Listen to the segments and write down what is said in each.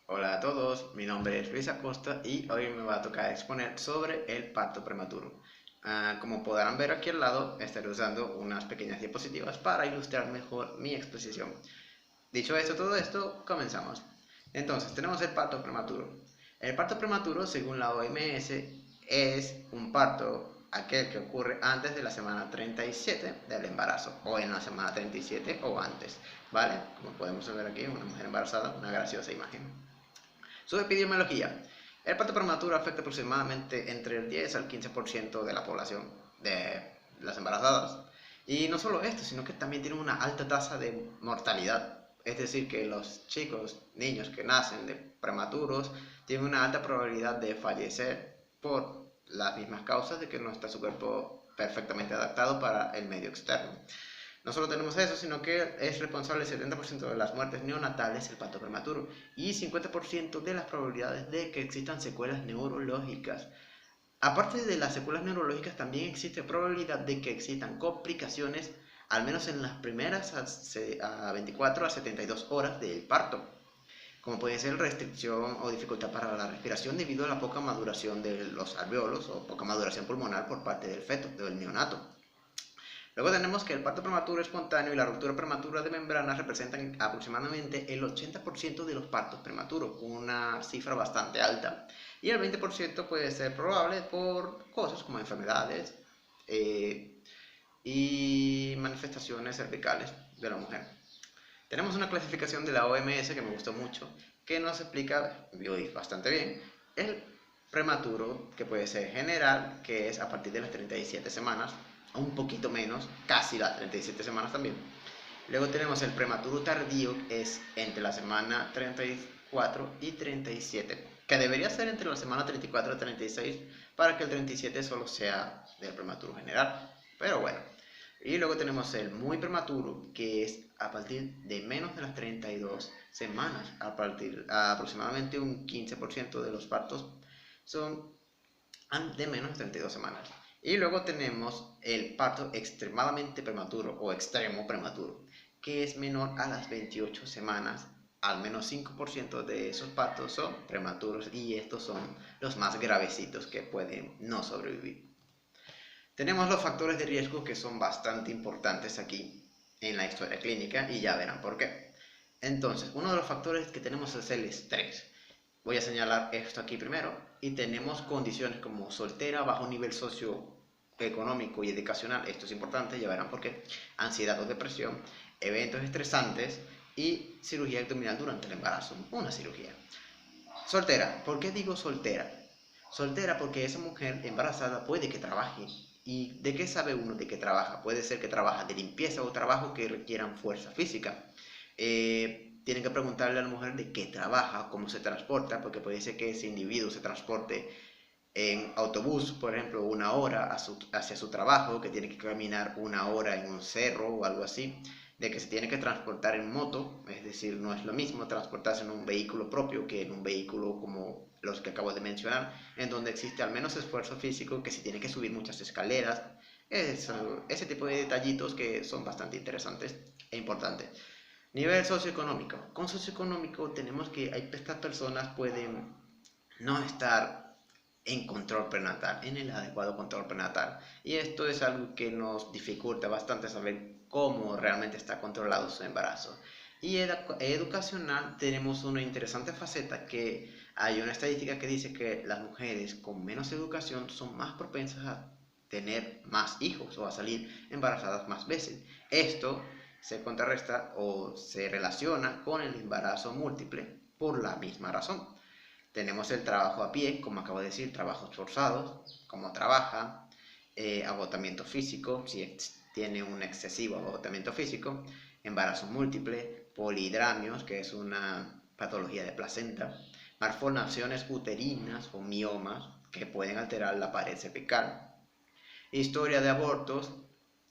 Hola a todos, mi nombre es Luis Acosta y hoy me va a tocar exponer sobre el parto prematuro. Como podrán ver aquí al lado, estaré usando unas pequeñas diapositivas para ilustrar mejor mi exposición. Dicho esto, todo esto, comenzamos. Entonces, tenemos el parto prematuro. El parto prematuro, según la OMS, es un parto aquel que ocurre antes de la semana 37 del embarazo, o en la semana 37 o antes, ¿vale? Como podemos ver aquí, una mujer embarazada, una graciosa imagen. Su epidemiología. El parto prematuro afecta aproximadamente entre el 10 al 15% de la población de las embarazadas. Y no solo esto, sino que también tiene una alta tasa de mortalidad. Es decir, que los chicos, niños que nacen de prematuros, tienen una alta probabilidad de fallecer por las mismas causas de que no está su cuerpo perfectamente adaptado para el medio externo. No solo tenemos eso, sino que es responsable del 70% de las muertes neonatales el parto prematuro y 50% de las probabilidades de que existan secuelas neurológicas. Aparte de las secuelas neurológicas, también existe probabilidad de que existan complicaciones, al menos en las primeras a 24 a 72 horas del parto, como puede ser restricción o dificultad para la respiración debido a la poca maduración de los alveolos o poca maduración pulmonar por parte del feto, del neonato. Luego tenemos que el parto prematuro espontáneo y la ruptura prematura de membranas representan aproximadamente el 80% de los partos prematuros, una cifra bastante alta. Y el 20% puede ser probable por cosas como enfermedades y manifestaciones cervicales de la mujer. Tenemos una clasificación de la OMS que me gustó mucho, que nos explica bastante bien el prematuro, que puede ser general, que es a partir de las 37 semanas, un poquito menos, casi las 37 semanas también. Luego tenemos el prematuro tardío, que es entre la semana 34 y 37, que debería ser entre la semana 34 y 36, para que el 37 solo sea del prematuro general. Pero bueno, y luego tenemos el muy prematuro, que es a partir de menos de las 32 semanas, a aproximadamente un 15% de los partos son de menos de 32 semanas. Y luego tenemos el parto extremadamente prematuro o extremo prematuro, que es menor a las 28 semanas. Al menos 5% de esos partos son prematuros y estos son los más gravecitos que pueden no sobrevivir. Tenemos los factores de riesgo que son bastante importantes aquí en la historia clínica y ya verán por qué. Entonces, uno de los factores que tenemos es el estrés. Voy a señalar esto aquí primero. Y tenemos condiciones como soltera, bajo nivel socioeconómico y educacional. Esto es importante, ya verán por qué. Ansiedad o depresión, eventos estresantes y cirugía abdominal durante el embarazo. Una cirugía. Soltera. ¿Por qué digo soltera? Soltera porque esa mujer embarazada puede que trabaje. ¿Y de qué sabe uno de qué trabaja? Puede ser que trabaja de limpieza o trabajo que requieran fuerza física. Tienen que preguntarle a la mujer de qué trabaja, cómo se transporta, porque puede ser que ese individuo se transporte en autobús, por ejemplo, una hora hacia su trabajo, que tiene que caminar una hora en un cerro o algo así, de que se tiene que transportar en moto, es decir, no es lo mismo transportarse en un vehículo propio que en un vehículo como los que acabo de mencionar, en donde existe al menos esfuerzo físico, que se tiene que subir muchas escaleras, ese tipo de detallitos que son bastante interesantes e importantes. Nivel socioeconómico. Con socioeconómico tenemos que estas personas pueden no estar en control prenatal, en el adecuado control prenatal. Y esto es algo que nos dificulta bastante saber cómo realmente está controlado su embarazo. Y educacional tenemos una interesante faceta que hay una estadística que dice que las mujeres con menos educación son más propensas a tener más hijos o a salir embarazadas más veces. Esto se contrarresta o se relaciona con el embarazo múltiple por la misma razón. Tenemos el trabajo a pie, como acabo de decir, trabajos forzados, como trabaja, agotamiento físico, si tiene un excesivo agotamiento físico, embarazo múltiple, polihidramios, que es una patología de placenta, malformaciones uterinas o miomas, que pueden alterar la pared cervical, historia de abortos.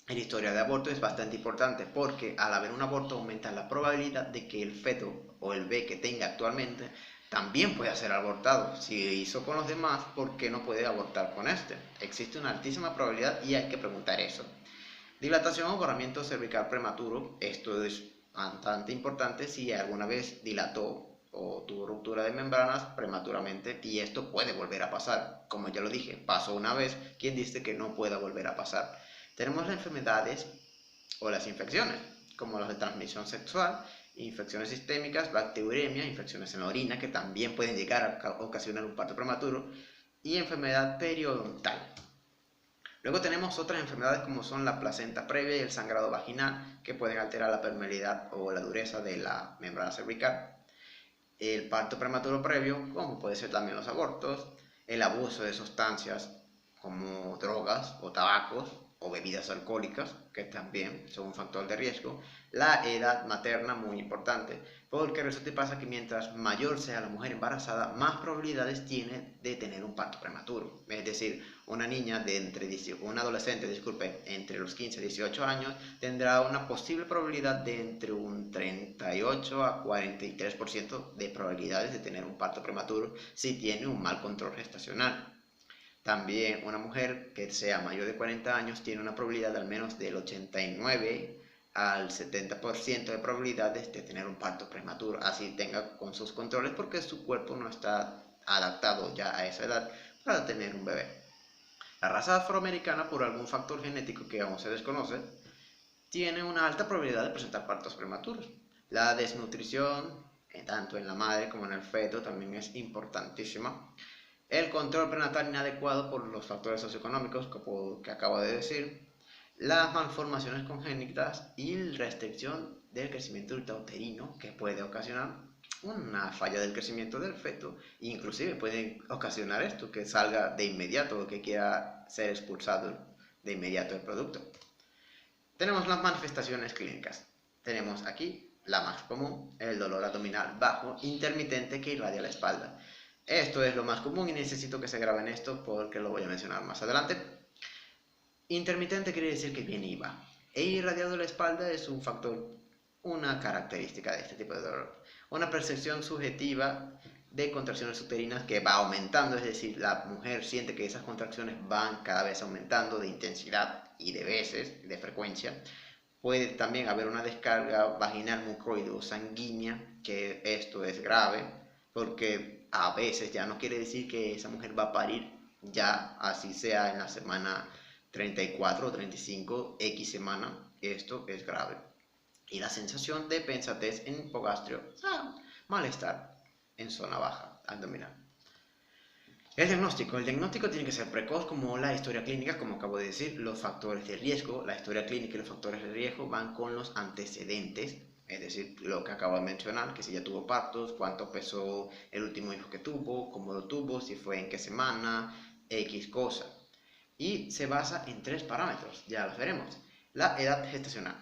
La historia de aborto es bastante importante porque al haber un aborto aumenta la probabilidad de que el feto o el bebé que tenga actualmente también pueda ser abortado. Si hizo con los demás, ¿por qué no puede abortar con este? Existe una altísima probabilidad y hay que preguntar eso. Dilatación o borramiento cervical prematuro. Esto es bastante importante si alguna vez dilató o tuvo ruptura de membranas prematuramente y esto puede volver a pasar. Como ya lo dije, pasó una vez, ¿quién dice que no pueda volver a pasar? Tenemos las enfermedades o las infecciones, como las de transmisión sexual, infecciones sistémicas, bacteriuremia, infecciones en la orina, que también pueden llegar a ocasionar un parto prematuro, y enfermedad periodontal. Luego tenemos otras enfermedades como son la placenta previa y el sangrado vaginal, que pueden alterar la permeabilidad o la dureza de la membrana cervical. El parto prematuro previo, como puede ser también los abortos, el abuso de sustancias como drogas o tabacos o bebidas alcohólicas, que también son un factor de riesgo. La edad materna, muy importante, porque resulta y pasa que mientras mayor sea la mujer embarazada, más probabilidades tiene de tener un parto prematuro. Es decir, una niña una adolescente, entre los 15 y 18 años, tendrá una posible probabilidad de entre un 38 a 43% de probabilidades de tener un parto prematuro si tiene un mal control gestacional. También una mujer que sea mayor de 40 años tiene una probabilidad de al menos del 89 al 70% de probabilidades de tener un parto prematuro, así tenga con sus controles, porque su cuerpo no está adaptado ya a esa edad para tener un bebé. La raza afroamericana, por algún factor genético que aún se desconoce, tiene una alta probabilidad de presentar partos prematuros. La desnutrición, tanto en la madre como en el feto, también es importantísima. El control prenatal inadecuado por los factores socioeconómicos que acabo de decir, las malformaciones congénitas y la restricción del crecimiento intrauterino, que puede ocasionar una falla del crecimiento del feto, inclusive puede ocasionar esto, que salga de inmediato o que quiera ser expulsado de inmediato el producto. Tenemos las manifestaciones clínicas. Tenemos aquí la más común, el dolor abdominal bajo, intermitente que irradia la espalda. Esto es lo más común y necesito que se graben esto porque lo voy a mencionar más adelante. Intermitente quiere decir que viene y va. E irradiado la espalda es un factor, una característica de este tipo de dolor. Una percepción subjetiva de contracciones uterinas que va aumentando, es decir, la mujer siente que esas contracciones van cada vez aumentando de intensidad y de veces, de frecuencia. Puede también haber una descarga vaginal mucoide sanguínea, que esto es grave, porque a veces ya no quiere decir que esa mujer va a parir ya, así sea en la semana 34 o 35, X semana, esto es grave. Y la sensación de pensatez en hipogastrio, malestar en zona baja abdominal. El diagnóstico tiene que ser precoz, como la historia clínica, como acabo de decir, los factores de riesgo. La historia clínica y los factores de riesgo van con los antecedentes, es decir, lo que acabo de mencionar, que si ya tuvo partos, cuánto pesó el último hijo que tuvo, cómo lo tuvo, si fue en qué semana, X cosa. Y se basa en 3 parámetros, ya los veremos. La edad gestacional.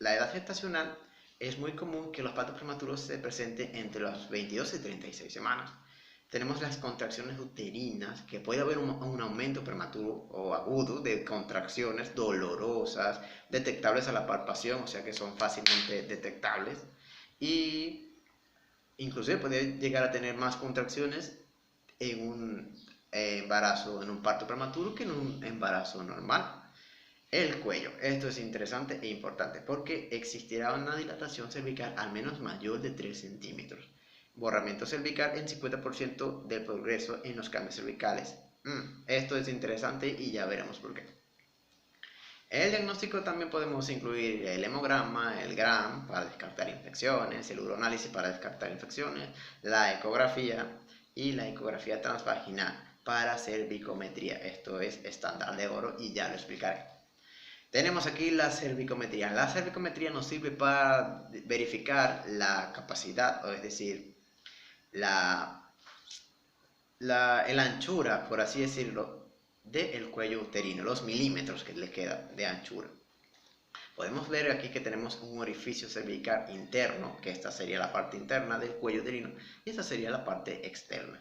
La edad gestacional es muy común que los partos prematuros se presenten entre las 22 y 36 semanas. Tenemos las contracciones uterinas, que puede haber un aumento prematuro o agudo de contracciones dolorosas, detectables a la palpación, o sea que son fácilmente detectables. Y inclusive puede llegar a tener más contracciones en un embarazo, en un parto prematuro, que en un embarazo normal. El cuello, esto es interesante e importante porque existirá una dilatación cervical al menos mayor de 3 centímetros. Borramiento cervical en 50% del progreso en los cambios cervicales. Esto es interesante y ya veremos por qué. El diagnóstico también podemos incluir el hemograma, el GRAM para descartar infecciones, el uroanálisis para descartar infecciones, la ecografía y la ecografía transvaginal para cervicometría. Esto es estándar de oro y ya lo explicaré. Tenemos aquí la cervicometría. La cervicometría nos sirve para verificar la capacidad, o es decir, la anchura, por así decirlo, del cuello uterino, los milímetros que le queda de anchura. Podemos ver aquí que tenemos un orificio cervical interno, que esta sería la parte interna del cuello uterino, y esta sería la parte externa.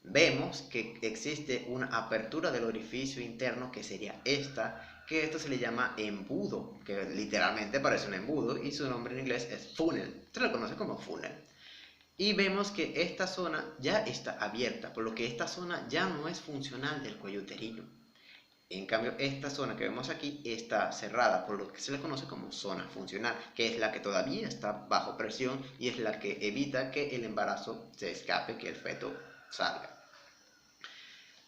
Vemos que existe una apertura del orificio interno, que sería esta, que esto se le llama embudo, que literalmente parece un embudo, y su nombre en inglés es funnel, se lo conoce como funnel. Y vemos que esta zona ya está abierta, por lo que esta zona ya no es funcional del cuello uterino. En cambio, esta zona que vemos aquí está cerrada, por lo que se le conoce como zona funcional, que es la que todavía está bajo presión y es la que evita que el embarazo se escape, que el feto salga.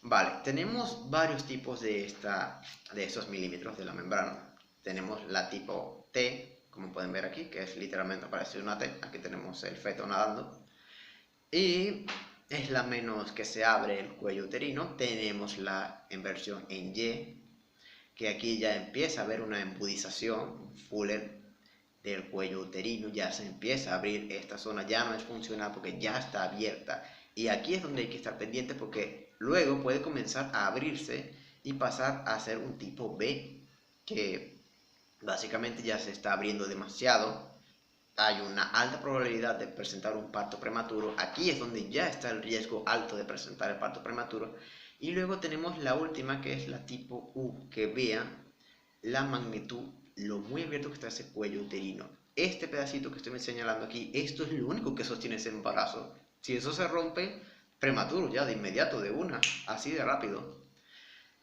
Vale, tenemos varios tipos de estos milímetros de la membrana. Tenemos la tipo T, como pueden ver aquí, que es literalmente parece una T. Aquí tenemos el feto nadando. Y es la menos que se abre el cuello uterino. Tenemos la inversión en Y, que aquí ya empieza a haber una embudización, Fuller, del cuello uterino, ya se empieza a abrir esta zona, ya no es funcional porque ya está abierta. Y aquí es donde hay que estar pendiente porque luego puede comenzar a abrirse y pasar a ser un tipo B, que básicamente ya se está abriendo demasiado. Hay una alta probabilidad de presentar un parto prematuro. Aquí es donde ya está el riesgo alto de presentar el parto prematuro. Y luego tenemos la última, que es la tipo U, que vean la magnitud, lo muy abierto que está ese cuello uterino. Este pedacito que estoy señalando aquí, esto es lo único que sostiene ese embarazo. Si eso se rompe, prematuro ya, de inmediato, de una, así de rápido.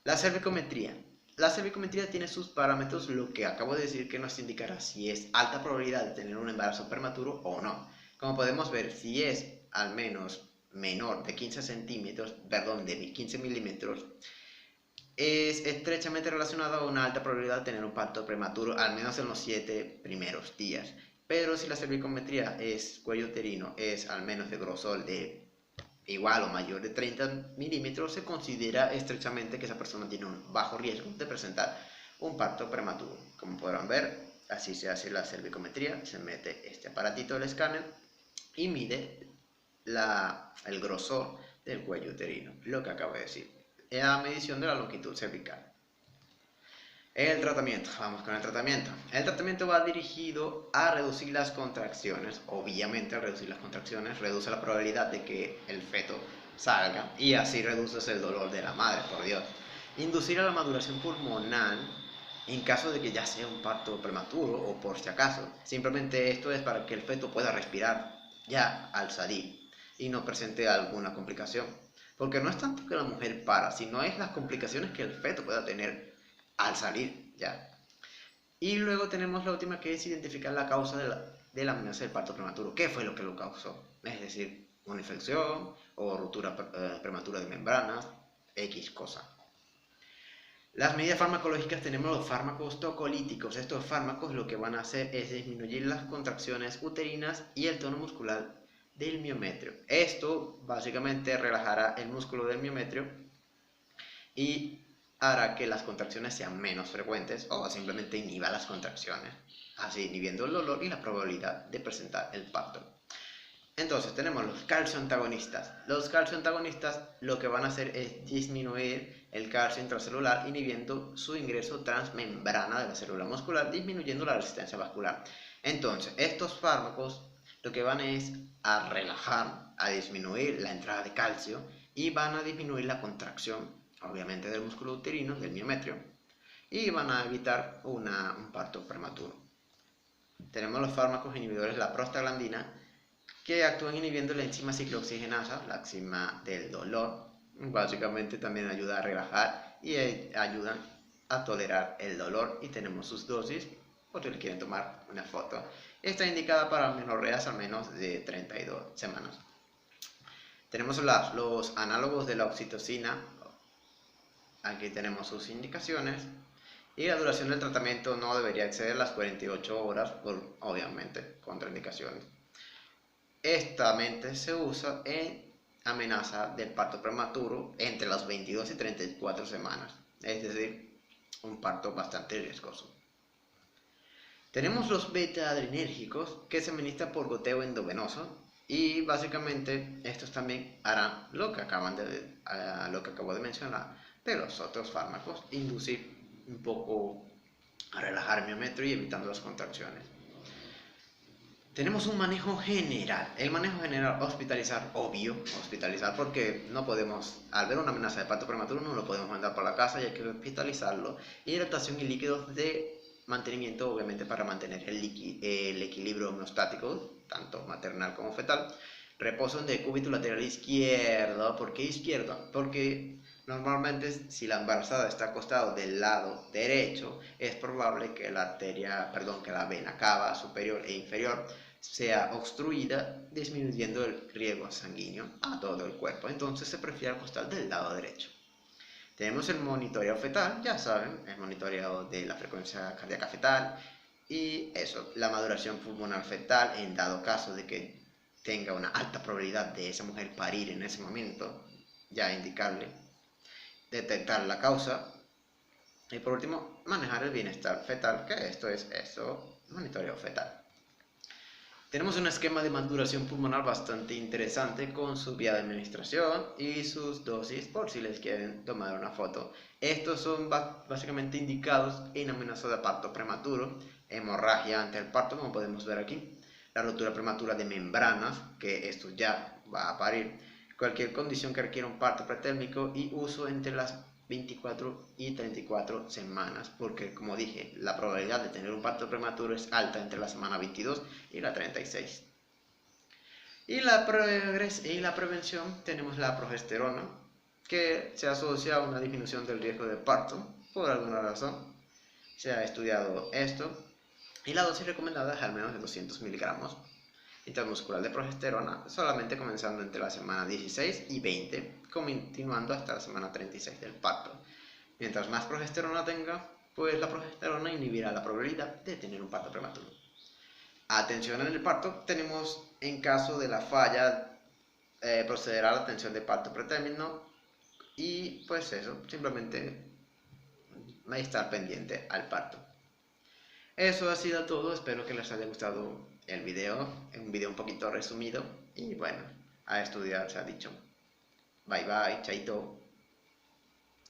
La cervicometría. La cervicometría tiene sus parámetros, lo que acabo de decir que nos indicará si es alta probabilidad de tener un embarazo prematuro o no. Como podemos ver, si es al menos menor de 15 centímetros, perdón, de 15 milímetros, es estrechamente relacionado a una alta probabilidad de tener un parto prematuro, al menos en los 7 primeros días. Pero si la cervicometría es cuello uterino, es al menos de grosor de igual o mayor de 30 milímetros, se considera estrechamente que esa persona tiene un bajo riesgo de presentar un parto prematuro. Como podrán ver, así se hace la cervicometría, se mete este aparatito del escáner y mide el grosor del cuello uterino, lo que acabo de decir, la medición de la longitud cervical. El tratamiento, vamos con el tratamiento. El tratamiento va dirigido a reducir las contracciones. Obviamente, al reducir las contracciones, reduce la probabilidad de que el feto salga y así reduces el dolor de la madre, por Dios. Inducir a la maduración pulmonar en caso de que ya sea un parto prematuro o por si acaso. Simplemente esto es para que el feto pueda respirar ya al salir y no presente alguna complicación. Porque no es tanto que la mujer para, sino es las complicaciones que el feto pueda tener al salir, ya. Y luego tenemos la última, que es identificar la causa de la amenaza del parto prematuro. ¿Qué fue lo que lo causó? Es decir, una infección o ruptura prematura de membranas, X cosa. Las medidas farmacológicas, tenemos los fármacos tocolíticos. Estos fármacos lo que van a hacer es disminuir las contracciones uterinas y el tono muscular del miometrio. Esto básicamente relajará el músculo del miometrio y hará que las contracciones sean menos frecuentes o simplemente inhiba las contracciones, así inhibiendo el dolor y la probabilidad de presentar el parto. Entonces tenemos los calcio antagonistas. Los calcio antagonistas lo que van a hacer es disminuir el calcio intracelular, inhibiendo su ingreso transmembrana de la célula muscular, disminuyendo la resistencia vascular. Entonces estos fármacos lo que van es a relajar, a disminuir la entrada de calcio y van a disminuir la contracción, obviamente, del músculo uterino, del miometrio, y van a evitar un parto prematuro. Tenemos los fármacos inhibidores de la prostaglandina, que actúan inhibiendo la enzima ciclooxigenasa, la enzima del dolor. Básicamente también ayuda a relajar y ayudan a tolerar el dolor, y tenemos sus dosis, por si le quieren tomar una foto. Está indicada para menorreas al menos de 32 semanas. Tenemos los análogos de la oxitocina. Aquí tenemos sus indicaciones. Y la duración del tratamiento no debería exceder las 48 horas, por obviamente contraindicaciones. Esta mente se usa en amenaza del parto prematuro entre las 22 y 34 semanas, es decir, un parto bastante riesgoso. Tenemos los beta-adrenérgicos, que se administran por goteo endovenoso, y básicamente estos también harán lo que acabo de mencionar de los otros fármacos, inducir un poco a relajar el miometrio y evitando las contracciones. Tenemos un manejo general. El manejo general, hospitalizar, obvio, hospitalizar, porque no podemos, al ver una amenaza de parto prematuro, no lo podemos mandar por la casa y hay que hospitalizarlo. Hidratación y líquidos de mantenimiento, obviamente, para mantener el equilibrio homeostático, tanto maternal como fetal. Reposo en decúbito lateral izquierdo. ¿Por qué izquierdo? Porque normalmente si la embarazada está acostada del lado derecho, es probable que la arteria, perdón, que la vena cava superior e inferior sea obstruida, disminuyendo el riego sanguíneo a todo el cuerpo. Entonces se prefiere acostar del lado derecho. Tenemos el monitoreo fetal, ya saben, el monitoreo de la frecuencia cardíaca fetal y eso, la maduración pulmonar fetal en dado caso de que tenga una alta probabilidad de esa mujer parir en ese momento, ya indicarle, detectar la causa y por último, manejar el bienestar fetal, que esto es eso, monitoreo fetal. Tenemos un esquema de maduración pulmonar bastante interesante con su vía de administración y sus dosis por si les quieren tomar una foto. Estos son básicamente indicados en amenaza de parto prematuro, hemorragia ante el parto como podemos ver aquí, la rotura prematura de membranas, que esto ya va a parir, cualquier condición que requiera un parto pretérmico y uso entre las 24 y 34 semanas, porque como dije, la probabilidad de tener un parto prematuro es alta entre la semana 22 y la 36. Y la prevención tenemos la progesterona, que se asocia a una disminución del riesgo de parto, por alguna razón. Se ha estudiado esto, y la dosis recomendada es al menos de 200 miligramos intramuscular de progesterona, solamente comenzando entre la semana 16 y 20, continuando hasta la semana 36 del parto. Mientras más progesterona tenga, pues la progesterona inhibirá la probabilidad de tener un parto prematuro. Atención en el parto, tenemos en caso de la falla, procederá a la atención de parto pretérmino y pues eso, simplemente estar pendiente al parto. Eso ha sido todo, espero que les haya gustado el video, un video un poquito resumido y bueno, a estudiar se ha dicho. Bye bye, chaito.